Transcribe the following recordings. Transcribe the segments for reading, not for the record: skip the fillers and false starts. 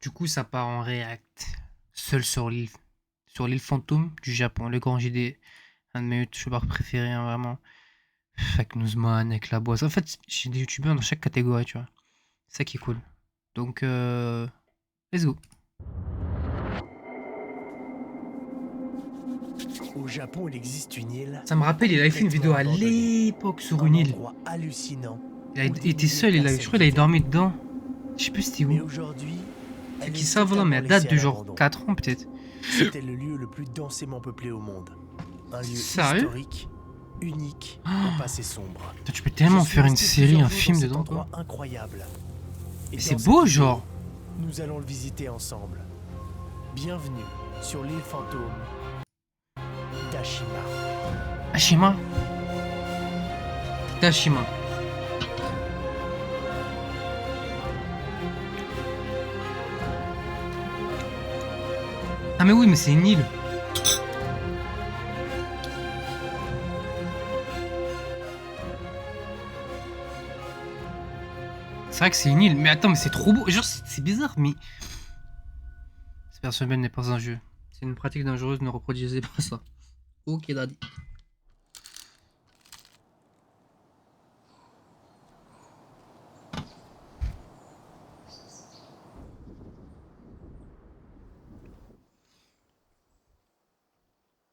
Du coup, ça part en React. Seul sur l'île. Sur l'île fantôme du Japon. Le grand JD. Un de mes youtubeurs préférés, hein, vraiment. Avec Newsman, avec la boisse. En fait, j'ai des youtubeurs dans chaque catégorie, tu vois. C'est ça qui est cool. Donc, let's go. Au Japon, il existe une île. Ça me rappelle, il avait fait une vidéo complètement à abandonnée. l'époque sur Un une île. endroit hallucinant. Il a où des été milliers seul, de je personnes crois qu'il avait vivaient. dormi dedans. Je sais plus c'était Mais où. aujourd'hui, Ceux elle qui est savent, voilà, mais totalement elle date laissée à de genre l'abandon. 4 ans peut-être. C'était le lieu le plus densément peuplé au monde. Un lieu Sérieux? historique, unique, au passé sombre. Putain, tu peux Je tellement suis faire une resté série, plusieurs un jours film dans cet dedans, quoi. endroit incroyable. Et Mais dans c'est cette beau, vidéo, genre. nous allons le visiter ensemble. Bienvenue sur l'île fantôme d'Ashima. Ashima. Tashima. Ah mais oui, mais c'est une île. C'est vrai que c'est une île. Mais attends, mais c'est trop beau. Genre, c'est bizarre, mais... Cette personne n'est pas un jeu. C'est une pratique dangereuse, ne reproduisez pas ça. Ok, daddy.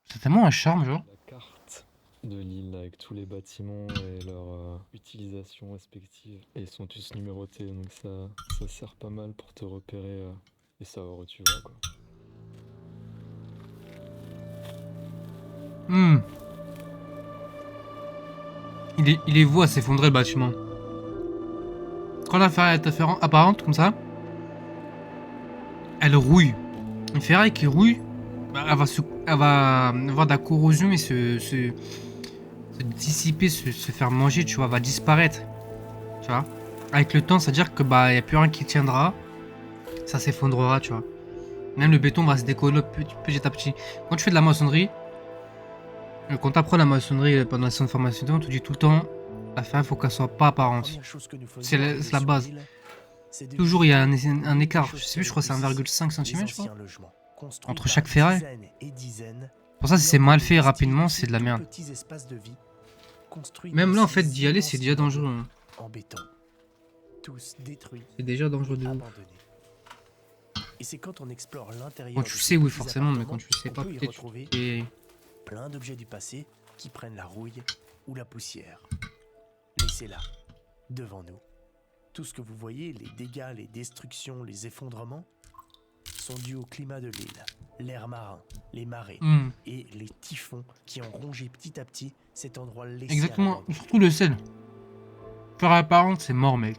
C'est tellement un charme, genre. La carte de l'île avec tous les bâtiments et leur utilisation respective. Et ils sont tous numérotés, donc ça sert pas mal pour te repérer et savoir où tu vas, quoi. Hmm. Il les voit s'effondrer le bâtiment. Quand la ferraille est apparente comme ça, elle rouille. Une ferraille qui rouille, bah, elle va avoir de la corrosion et se dissiper, se faire manger, tu vois, va disparaître. Tu vois. Avec le temps, c'est-à-dire que bah y a plus rien qui tiendra, ça s'effondrera, tu vois. Même le béton va se décoller petit à petit. Quand tu fais de la maçonnerie, quand tu apprends la maçonnerie pendant la séance de formation, on te dit tout le temps, la ferraille, faut qu'elle soit pas apparente. C'est la base. Toujours il y a un écart, je sais plus, je crois que c'est 1,5 cm, je crois, entre chaque ferraille. Pour ça, si c'est mal fait rapidement, c'est de la merde. Même là, en fait, d'y aller, c'est déjà dangereux. Hein. En béton. Tous détruits. C'est déjà dangereux de ouf. Abandonnés. Et c'est quand on explore l'intérieur. Quand tu sais, oui, forcément, mais quand tu sais pas, peut-être retrouver tu plein d'objets du passé qui prennent la rouille ou la poussière. Laissez là, devant nous. Tout ce que vous voyez, les dégâts, les destructions, les effondrements, sont dus au climat de l'île, l'air marin, les marées et les typhons qui ont rongé petit à petit cet endroit laissé. Exactement, surtout le sel. Faire apparente, c'est mort, mec.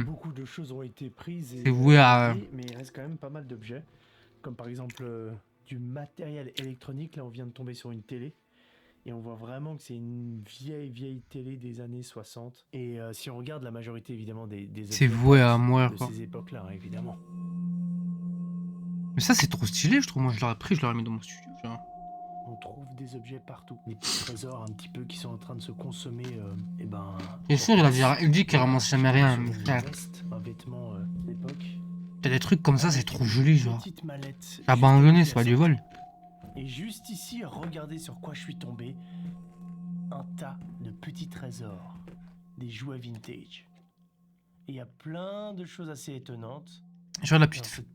Beaucoup de choses ont été prises et c'est voué à... mais il reste quand même pas mal d'objets, comme par exemple du matériel électronique. Là, on vient de tomber sur une télé. Et on voit vraiment que c'est une vieille télé des années 60. Et si on regarde la majorité évidemment des C'est objets voué à mourir, de quoi. ces époques-là, hein, évidemment. Mais ça, c'est trop stylé, je trouve. Moi, je l'aurais pris, je l'aurais mis dans mon studio, tu vois. On trouve des objets partout, des petits trésors un petit peu qui sont en train de se consommer. Et ben. Bien sûr, il dit qu'il ramasse jamais rien, mais frère. Un vêtement d'époque. T'as des trucs comme ça, c'est trop joli, genre. Petite mallette. Abandonné, c'est pas du vol. Et juste ici, regardez sur quoi je suis tombé. Un tas de petits trésors. Des jouets vintage. Et il y a plein de choses assez étonnantes. Genre la petite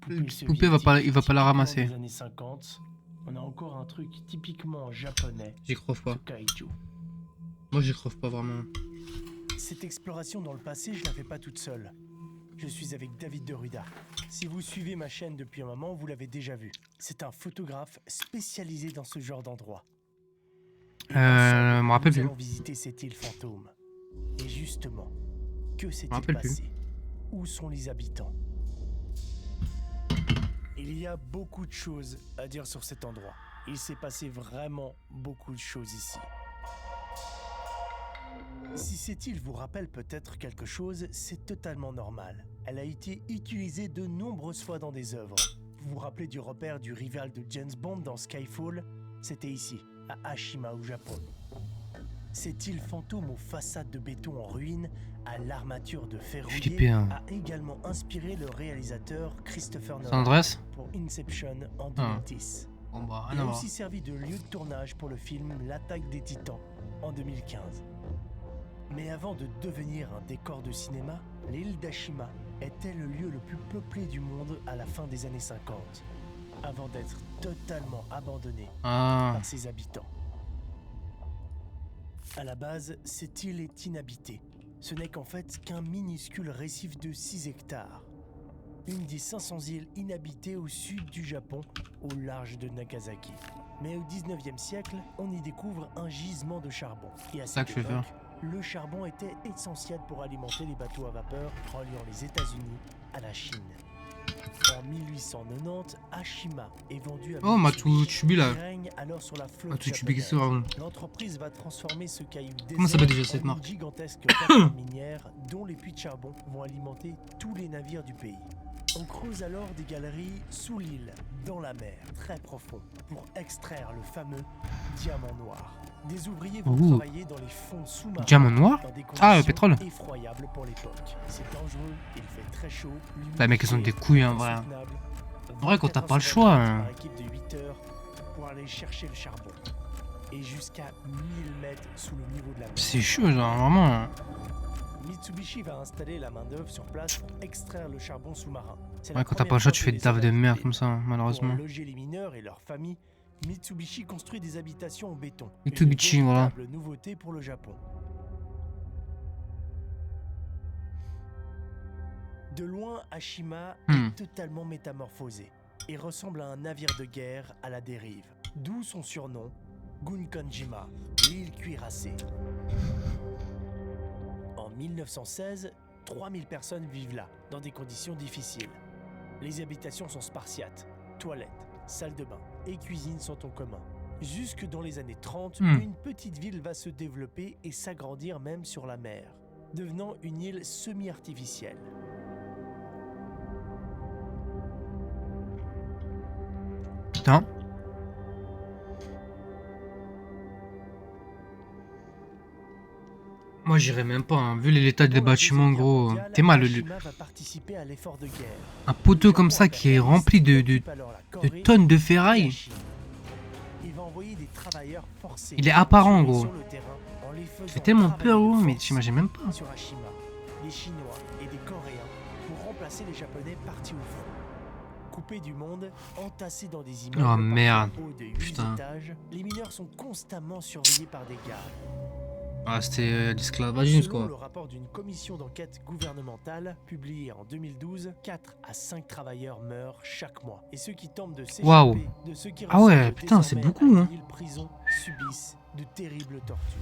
poupée, il va pas la ramasser. Des années 50, on a encore un truc typiquement japonais. J'y crois pas. Kaiju. Moi, j'y crois pas vraiment. Cette exploration dans le passé, je la fais pas toute seule. Je suis avec David Deruda. Si vous suivez ma chaîne depuis un moment, vous l'avez déjà vu. C'est un photographe spécialisé dans ce genre d'endroit. Me rappelle plus. Nous allons visiter cette île fantôme. Et justement, que s'est-il passé? Où sont les habitants? Il y a beaucoup de choses à dire sur cet endroit. Il s'est passé vraiment beaucoup de choses ici. Si cette île vous rappelle peut-être quelque chose, c'est totalement normal. Elle a été utilisée de nombreuses fois dans des œuvres. Vous vous rappelez du repère du rival de James Bond dans Skyfall? C'était ici, à Ashima au Japon. Cette île fantôme aux façades de béton en ruine, à l'armature de fer Flippé, rouillé, hein. a également inspiré le réalisateur Christopher San Nolan Andreas? pour Inception en Ah. 2010. Bon bah, Il rien à a voir. aussi servi de lieu de tournage pour le film L'attaque des Titans en 2015. Mais avant de devenir un décor de cinéma, l'île d'Ashima était le lieu le plus peuplé du monde à la fin des années 50, avant d'être totalement abandonné Ah, par ses habitants. À la base, cette île est inhabitée. Ce n'est qu'en fait qu'un minuscule récif de 6 hectares. Une des 500 îles inhabitées au sud du Japon, au large de Nagasaki. Mais au 19e siècle, on y découvre un gisement de charbon. Et à ça cette que je vais époque, faire. le charbon était essentiel pour alimenter les bateaux à vapeur reliant les États-Unis à la Chine. En 1890, Ashima est vendu à Oh, Matsubishi, là. qui règne alors sur la flotte Matsubishi, japonaise. L'entreprise va transformer ce caillou Comment ça s'appelle déjà désert cette en marque? une gigantesque plateforme minière dont les puits de charbon vont alimenter tous les navires du pays. On creuse alors des galeries sous l'île, dans la mer, très profond, pour extraire le fameux diamant noir. Des ouvriers vont Ouh. travailler dans les fonds sous-marins. Diamant noir? Dans des Ah, conditions pétrole. effroyables pour l'époque. C'est dangereux, il fait très chaud. Les mecs, ils ont des couilles, en vrai. En vrai, quand t'as pas le choix, hein. Par équipe de 8 heures pour aller chercher le charbon. Et jusqu'à 1000 mètres sous le niveau de la mer. C'est chaud, genre, vraiment. Mitsubishi va installer la main-d'œuvre sur place pour extraire le charbon sous-marin. C'est la Ouais, quand t'as première pas le choix, fois tu que fais les des taf de hommes merde avaient- comme ça, malheureusement. Pour loger les mineurs et leurs familles, Mitsubishi construit des habitations en béton. Mitsubishi, Une voilà. véritable nouveauté pour le Japon. De loin, Ashima Hmm. est totalement métamorphosé et ressemble à un navire de guerre à la dérive. D'où son surnom, Gunkanjima, l'île cuirassée. En 1916, 3000 personnes vivent là, dans des conditions difficiles. Les habitations sont spartiates, toilettes, salles de bain et cuisine sont en commun. Jusque dans les années 30, une petite ville va se développer et s'agrandir même sur la mer, devenant une île semi-artificielle. Putain. Moi, j'irais même pas, hein. Vu l'état des Pendant la bâtiments, Deuxième Guerre gros. mondiale, T'es mal, Ashima va participer à l'effort de guerre. un poteau comme ça qui est rempli de tonnes de ferraille. Il va envoyer des travailleurs forcés Il est apparent, sur gros. le terrain en les faisant J'ai tellement travailler peur, de gros, mais force j'imagine même pas. sur Ashima, des Chinois et des Coréens pour remplacer les Japonais partis au front. Coupés du monde, entassés dans des immeubles Oh, merde. parfois hauts de 8 Putain. étages, les mineurs sont constamment surveillés par des gardes. Ah, c'était l'esclavagisme, Selon le quoi. rapport d'une commission d'enquête gouvernementale publié en 2012, 4 à 5 travailleurs meurent chaque mois. Et ceux qui tentent de s'échapper Waouh. de ceux qui Ah ouais, ressemblent putain, c'est désormais beaucoup, à hein. 1000 prisons subissent de terribles tortures.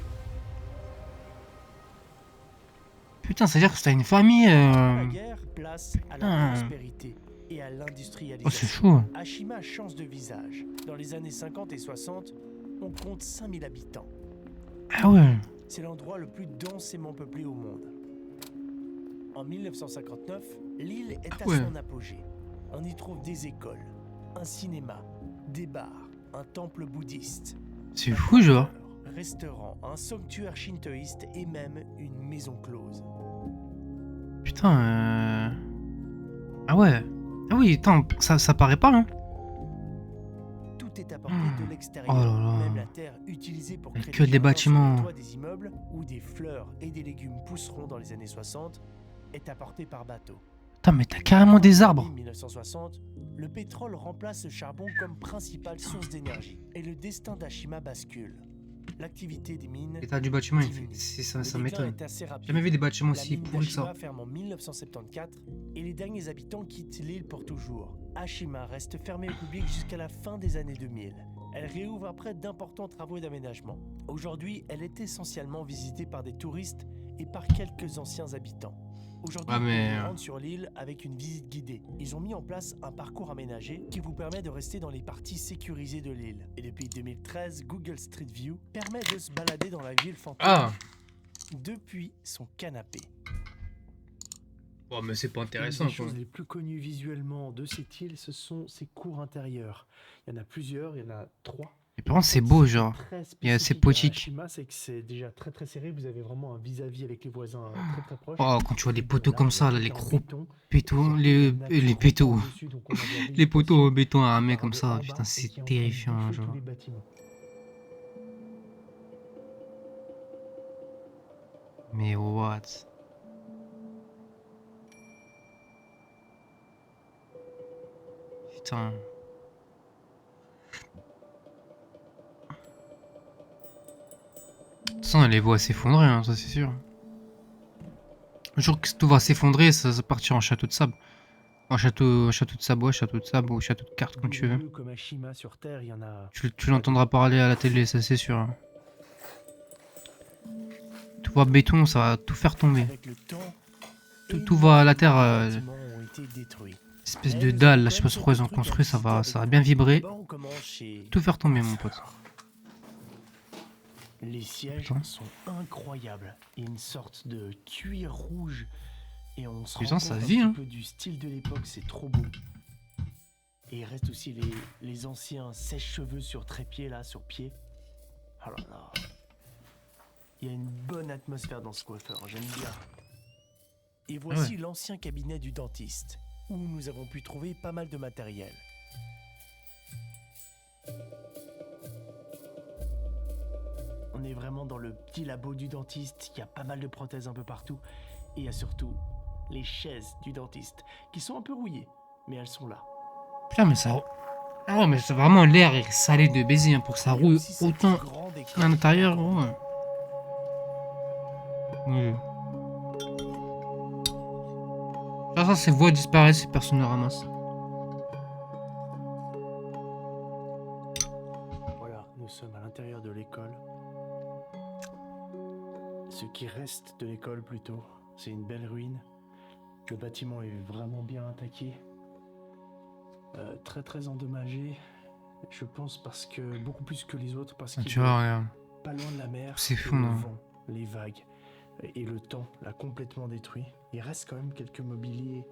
Putain, c'est-à-dire que t'as une famille. La guerre, place à la Putain. prospérité et à Oh, c'est l'industrialisation. chaud. Ashima change de visage. Dans les années 50 et 60, on compte 5000 habitants. Ah ouais. C'est l'endroit le plus densément peuplé au monde. En 1959, l'île est à ouais. son apogée. On y trouve des écoles, un cinéma, des bars, un temple bouddhiste, C'est fou, genre. un restaurant, un sanctuaire shintoïste et même une maison close. Putain, Ah ouais. Ah oui, attends, ça paraît pas, hein. Tout est apporté de l'extérieur. Oh là là. Même la terre utilisée pour Et créer que des jardins sur les bâtiments. toits des immeubles où des fleurs et des légumes pousseront dans les années 60 est apportée par bateau. Putain, mais t'as carrément des arbres. En 1960, le pétrole remplace le charbon comme principale source d'énergie et le destin d'Ashima bascule. L'activité des mines L'état du bâtiment, diminue. ça Le déclin m'étonne. est assez rapide. J'ai jamais vu des bâtiments La aussi mine pourris que ça. d'Ashima ferme en 1974 et les derniers habitants quittent l'île pour toujours. Ashima reste fermée au public jusqu'à la fin des années 2000. Elle réouvre après d'importants travaux d'aménagement. Aujourd'hui, elle est essentiellement visitée par des touristes et par quelques anciens habitants. Aujourd'hui, Ouais, mais- on rentre sur l'île avec une visite guidée. Ils ont mis en place un parcours aménagé qui vous permet de rester dans les parties sécurisées de l'île. Et depuis 2013, Google Street View permet de se balader dans la ville fantôme Ah. depuis son canapé. Oh, mais c'est pas Une intéressant, des quoi. choses les plus connues visuellement de cette île, ce sont ses cours intérieures. Il y en a plusieurs, il y en a 3 Et par contre, c'est beau, genre. Il y a- c'est C'est poétique. Shima, c'est que c'est déjà très très serré. Vous avez vraiment un vis-à-vis avec les voisins très très proches. Oh, quand tu vois des Et bon, poteaux là, comme il y a ça, là, tout les en gros béton. pétos, Surtout, la nature les pétos. reprend le dessus, donc on a de la Les poteaux en végétation béton qui armés part comme de ça, en putain, bas et c'est qui est en train de terrifiant, bouffer genre. tous les bâtiments. Mais what? Putain. De toute façon, on les voit s'effondrer, hein, ça c'est sûr. Le jour que tout va s'effondrer, ça partira en château de sable. En château de sable, ouais, château de sable ou château de cartes, comme Des tu veux. lieux comme à Shima sur Terre, il y en a. Tu l'entendras parler à la télé, ça c'est sûr. Hein. Tout va béton, ça va tout faire tomber. Avec le temps, Tout va à la terre. énormément de bâtiments ont été détruits. Espèce Mais de nous dalle, avons là, quand je sais même pas sur quoi ils ont quelques trucs à construit, visiter avec ça va vous. bien vibrer. D'abord, on commence chez Tout faire tomber, mon pote. Les sièges Attends. sont incroyables. Il y a une sorte de cuir rouge et on se Putain, rend ça compte un vit, petit hein. peu du style de l'époque, c'est trop beau. Et il reste aussi les anciens sèche-cheveux sur trépied là, sur pied. Oh là là. Il y a une bonne atmosphère dans ce coiffeur, j'aime bien. Et voici l'ancien cabinet du dentiste, où nous avons pu trouver pas mal de matériel. On est vraiment dans le petit labo du dentiste, il y a pas mal de prothèses un peu partout. Et il y a surtout les chaises du dentiste, qui sont un peu rouillées, mais elles sont là. Putain, mais ça. Ah ouais, mais c'est vraiment l'air est salé de baiser hein, pour que ça Il y a roule aussi cette autant grande école à l'intérieur, gros. Oui. Ça, ces voix disparaissent si personne ne ramasse. Voilà, nous sommes à l'intérieur de l'école. Ce qui reste de l'école plutôt, c'est une belle ruine. Le bâtiment est vraiment bien attaqué. Très très endommagé. Je pense parce que beaucoup plus que les autres parce Ah, qu'il tu vois, regarde. pas loin de la mer. C'est et fou, le non. vent, les vagues et le temps l'a complètement détruit. Il reste quand même quelques mobiliers. et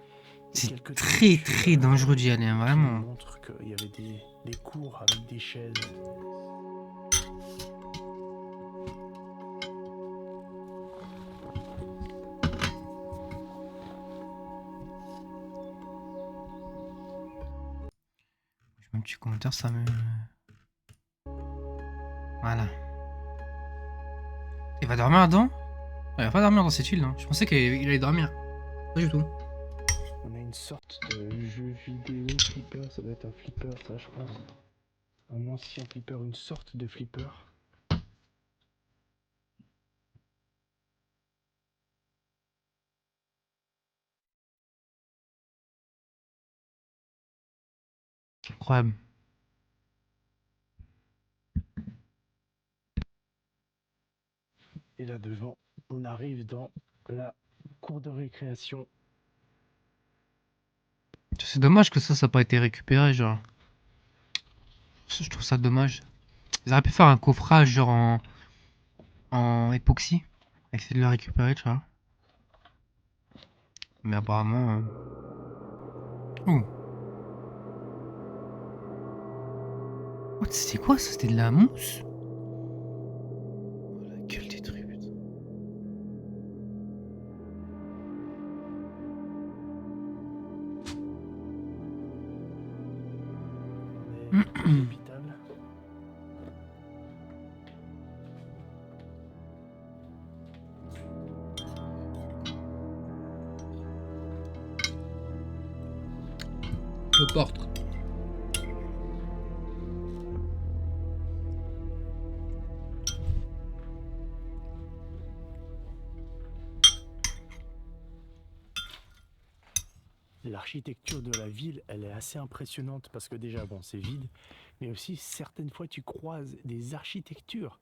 C'est quelques très trucs, très dangereux d'y aller, hein, qui vraiment. nous montrent qu'il y avait des cours avec des chaises. Je mets un petit commentaire, ça me. Voilà. Il va dormir dedans? Il va pas dormir dans cette île, hein. Je pensais qu'il allait dormir. Pas du tout. On a une sorte de jeu vidéo flipper, ça doit être un flipper ça je pense. Un ancien flipper, une sorte de flipper. Incroyable. Et là devant, on arrive dans la cour de récréation. C'est dommage que ça n'a pas été récupéré, genre. Je trouve ça dommage. Ils auraient pu faire un coffrage, genre en époxy. Essayer de le récupérer, tu vois. Mais apparemment. Ouh. Oh, c'était quoi ça? C'était de la mousse? Oh la gueule des trucs, putain. On est à l'hôpital. Le porte. L'architecture de la ville, elle est assez impressionnante parce que déjà, bon, c'est vide, mais aussi certaines fois tu croises des architectures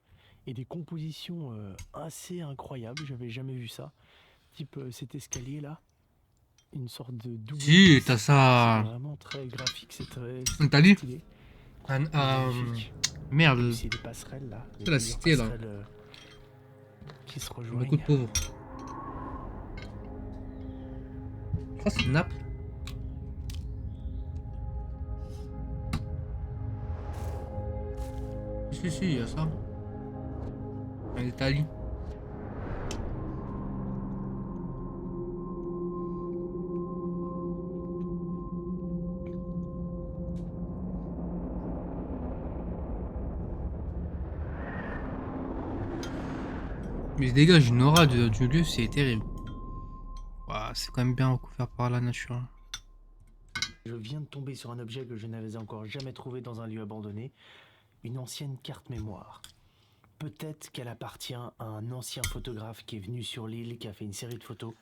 et des compositions assez incroyables. J'avais jamais vu ça. Type cet escalier là, une sorte de double. Si, t'as C'est ça. vraiment très graphique, c'est très T'as dit stylé. Magnifique. Et Merde. c'est des passerelles là. C'est la plusieurs cité, là. passerelles, qui se rejoignent. Beaucoup de pauvres. Je crois que c'est une nappe. Si, si, il y a ça. En Italie. Mais il se dégage une aura du lieu, c'est terrible. Ouah, c'est quand même bien recouvert par la nature. Je viens de tomber sur un objet que je n'avais encore jamais trouvé dans un lieu abandonné, une ancienne carte mémoire. Peut-être qu'elle appartient à un ancien photographe qui est venu sur l'île, qui a fait une série de photos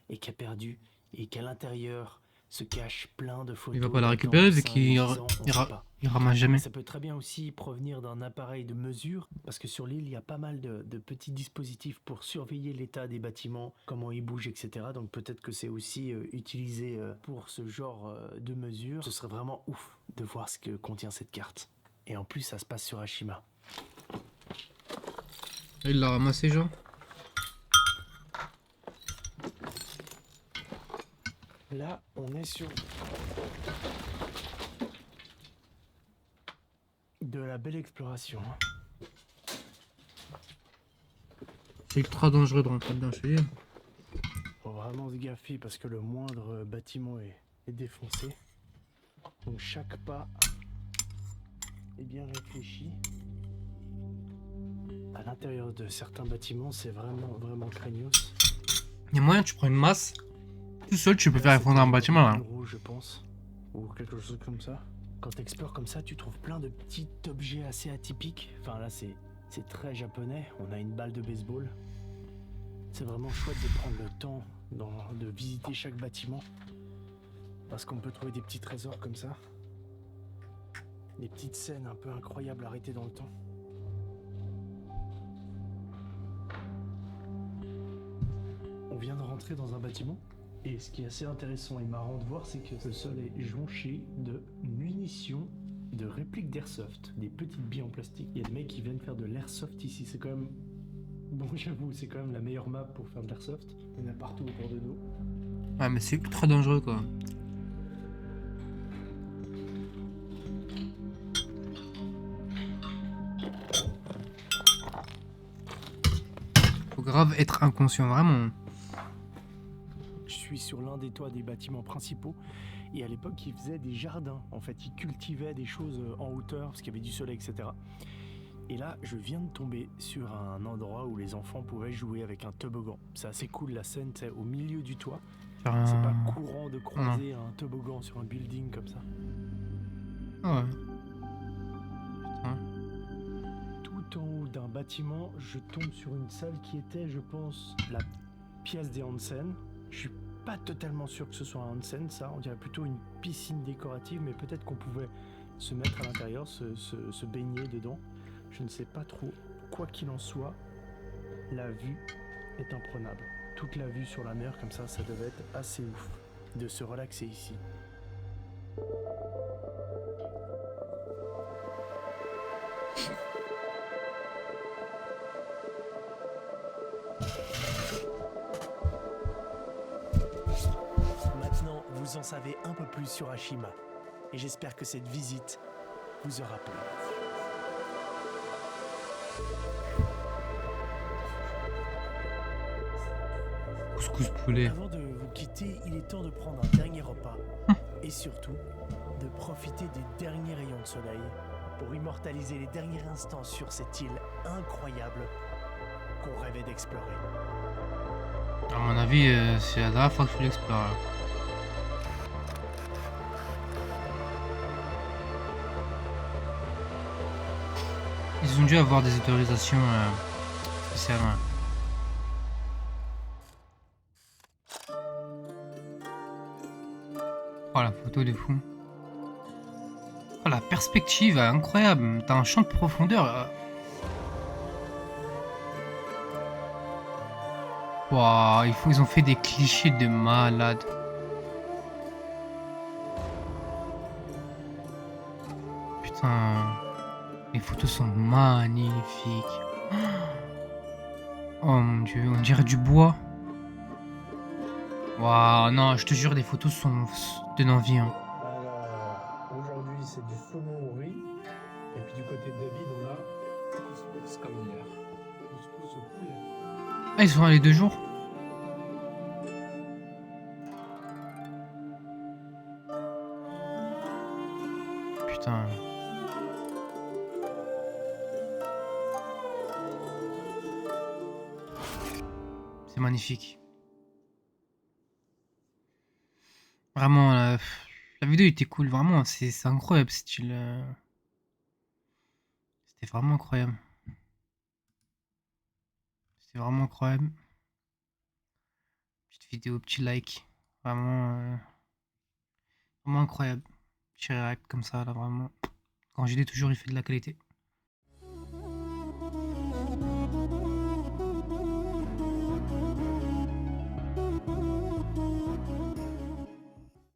et qui a perdu, et qu'à l'intérieur se cache plein de photos. Il va pas la datant récupérer de vu 5, qu'il 10 ans, on sait pas. il ramasse jamais. Ça peut très bien aussi provenir d'un appareil de mesure, parce que sur l'île, il y a pas mal de petits dispositifs pour surveiller l'état des bâtiments, comment ils bougent, etc. Donc peut-être que c'est aussi utilisé pour ce genre de mesure. Ce serait vraiment ouf de voir ce que contient cette carte. Et en plus, ça se passe sur Ashima. Il l'a ramassé, genre. Là, on est sur de la belle exploration. C'est ultra dangereux de rentrer dedans, je te dis. Faut vraiment se gaffer parce que le moindre bâtiment est défoncé. Donc chaque pas est bien réfléchi. À l'intérieur de certains bâtiments, c'est vraiment craignos. Il y a moyen, tu prends une masse. Tout seul, tu peux faire effondrer un bâtiment là. Rouge, je pense. Ou quelque chose comme ça. Quand tu explores comme ça, tu trouves plein de petits objets assez atypiques. Enfin là, c'est très japonais. On a une balle de baseball. C'est vraiment chouette de prendre le temps de visiter chaque bâtiment. Parce qu'on peut trouver des petits trésors comme ça. Des petites scènes un peu incroyables arrêtées dans le temps. On vient de rentrer dans un bâtiment. Et ce qui est assez intéressant et marrant de voir, c'est que le sol est jonché de munitions, de répliques d'airsoft, des petites billes en plastique. Il y a des mecs qui viennent faire de l'airsoft ici. C'est quand même... Bon, j'avoue, c'est quand même la meilleure map pour faire de l'airsoft. Il y en a partout autour de nous. Ouais, mais c'est ultra dangereux quoi. Faut grave être inconscient, vraiment. Je suis sur l'un des toits des bâtiments principaux. Et à l'époque, ils faisaient des jardins. En fait, ils cultivaient des choses en hauteur parce qu'il y avait du soleil, etc. Et là, je viens de tomber sur un endroit où les enfants pouvaient jouer avec un toboggan. C'est assez cool, la scène, c'est au milieu du toit. Faire C'est pas un... courant de croiser un toboggan sur un building comme ça. Ouais. Putain. Tout en haut d'un bâtiment, je tombe sur une salle qui était, je pense, la pièce des onsen. Je suis pas totalement sûr que ce soit un onsen, ça. On dirait plutôt une piscine décorative, mais peut-être qu'on pouvait se mettre à l'intérieur, se baigner dedans. Je ne sais pas trop. Quoi qu'il en soit, la vue est imprenable. Toute la vue sur la mer comme ça devait être assez ouf de se relaxer ici. Maintenant, vous en savez un peu plus sur Ashima. Et j'espère que cette visite vous aura plu. Couscous poulet. Avant de vous quitter, il est temps de prendre un dernier repas. Et surtout, de profiter des derniers rayons de soleil pour immortaliser les derniers instants sur cette île incroyable qu'on rêvait d'explorer. À mon avis, c'est la dernière fois que je l'explore. Là. Ils ont dû avoir des autorisations spéciales. Ouais. Oh la photo de fou. Oh la perspective incroyable. T'as un champ de profondeur. Waouh, ils ont fait des clichés de malade. Putain. Les photos sont magnifiques. Oh mon dieu, on dirait du bois. Waouh, non, je te jure, les photos sont donnent envie. Hein. Alors, aujourd'hui, c'est du saumon au riz. Et puis du côté de David, on a Couscous comme hier. Couscous au poulet. Ah, ils sont allés 2 jours. Putain. C'est magnifique. Vraiment, la vidéo était cool. Vraiment, c'est incroyable, style. C'était vraiment incroyable. C'était vraiment incroyable. Petite vidéo, petit like. Vraiment, vraiment incroyable. Petit réact comme ça, là, vraiment. Quand j'ai dit toujours, il fait de la qualité.